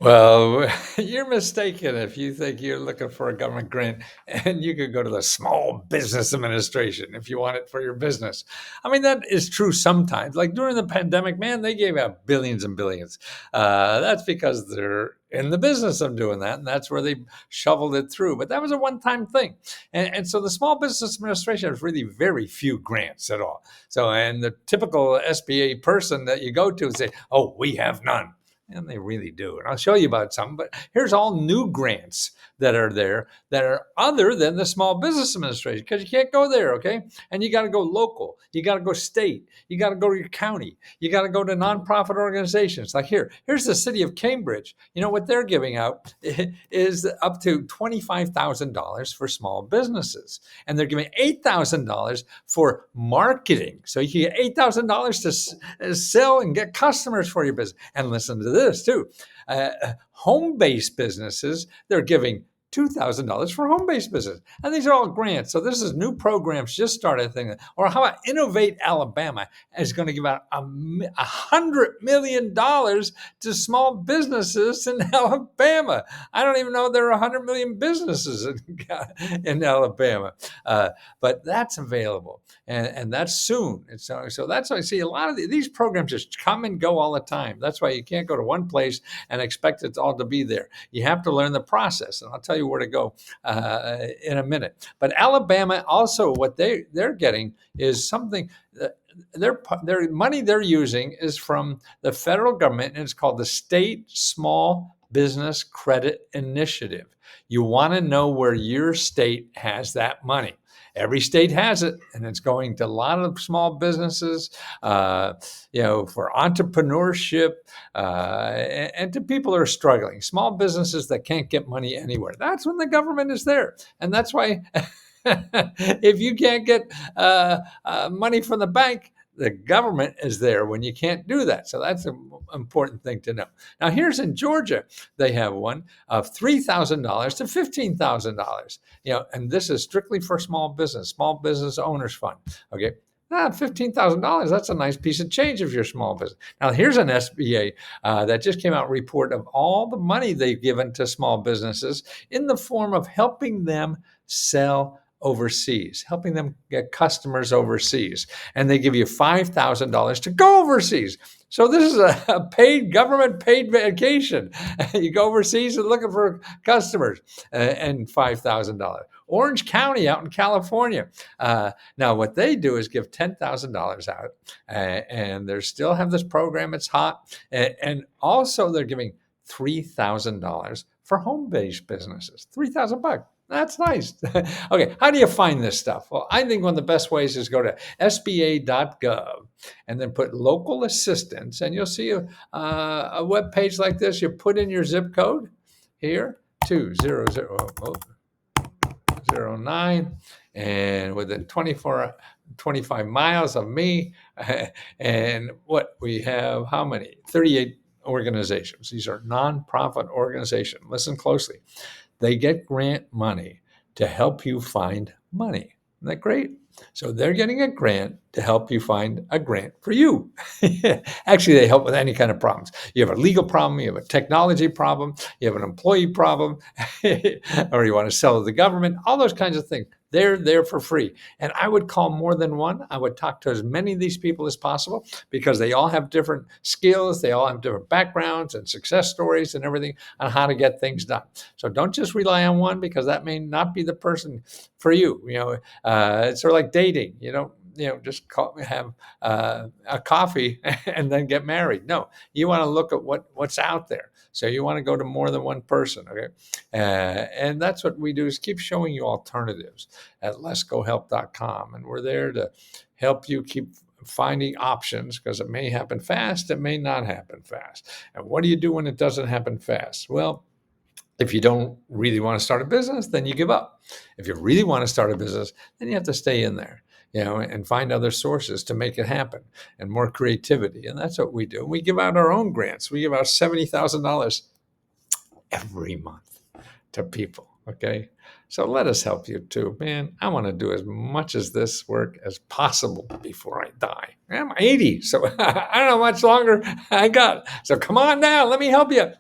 Well, you're mistaken if you think you're looking for a government grant and you could go to the Small Business Administration if you want it for your business. I mean, that is true sometimes. Like during the pandemic, man, they gave out billions and billions. That's because they're in the business of doing that, and that's where they shoveled it through. But that was a one time thing. And so the Small Business Administration has really very few grants at all. So, and the typical SBA person that you go to and say, oh, we have none. And they really do. And I'll show you about some, but here's all new grants that are there that are other than the Small Business Administration because you can't go there, okay? And you got to go local, you got to go state, you got to go to your county, you got to go to nonprofit organizations. Like here's the city of Cambridge. You know what they're giving out is up to $25,000 for small businesses, and they're giving $8,000 for marketing. So you can get $8,000 to sell and get customers for your business. And listen to this too. Home-based businesses, they're giving $2,000 for home-based business. And these are all grants. So this is new programs just started thinking. Or how about Innovate Alabama is going to give out $100 million to small businesses in Alabama. I don't even know there are 100 million businesses in Alabama. But that's available. And that's soon. And so that's why I see a lot of these programs just come and go all the time. That's why you can't go to one place and expect it all to be there. You have to learn the process. And I'll tell you where to go in a minute. But Alabama also, what they're getting is something. Their money they're using is from the federal government, and it's called the State Small Business Credit Initiative. You want to know where your state has that money. Every state has it, and it's going to a lot of small businesses, for entrepreneurship, and to people who are struggling, small businesses that can't get money anywhere. That's when the government is there, and that's why if you can't get money from the bank, the government is there when you can't do that. So that's an important thing to know. Now, here's in Georgia, they have one of $3,000 to $15,000. And this is strictly for small business owners fund. Okay. $15,000, that's a nice piece of change if you're a small business. Now, here's an SBA that just came out a report of all the money they've given to small businesses in the form of helping them sell overseas, helping them get customers overseas. And they give you $5,000 to go overseas. So this is a government paid vacation. You go overseas and looking for customers and $5,000. Orange County out in California. Now, what they do is give $10,000 out, and they still have this program. It's hot. And also they're giving $3,000 for home-based businesses, $3,000. That's nice. Okay, how do you find this stuff? Well, I think one of the best ways is go to SBA.gov and then put local assistance, and you'll see a web page like this. You put in your zip code here, 20009, and within 25 miles of me, and what we have, how many? 38 organizations. These are nonprofit organizations. Listen closely. They get grant money to help you find money. Isn't that great? So they're getting a grant to help you find a grant for you. Actually, they help with any kind of problems. You have a legal problem, you have a technology problem, you have an employee problem, or you want to sell to the government, all those kinds of things. They're there for free. And I would call more than one. I would talk to as many of these people as possible because they all have different skills. They all have different backgrounds and success stories and everything on how to get things done. So don't just rely on one because that may not be the person for you. It's sort of like dating. Just have a coffee and then get married. No, you want to look at what's out there. So you want to go to more than one person, okay? And that's what we do is keep showing you alternatives at letsgohelp.com. And we're there to help you keep finding options because it may happen fast, it may not happen fast. And what do you do when it doesn't happen fast? Well, if you don't really want to start a business, then you give up. If you really want to start a business, then you have to stay in there. And find other sources to make it happen and more creativity. And that's what we do. We give out our own grants. We give out $70,000 every month to people. Okay. So let us help you too, man. I want to do as much as this work as possible before I die. I'm 80, so I don't know how much longer I got. So come on now, let me help you.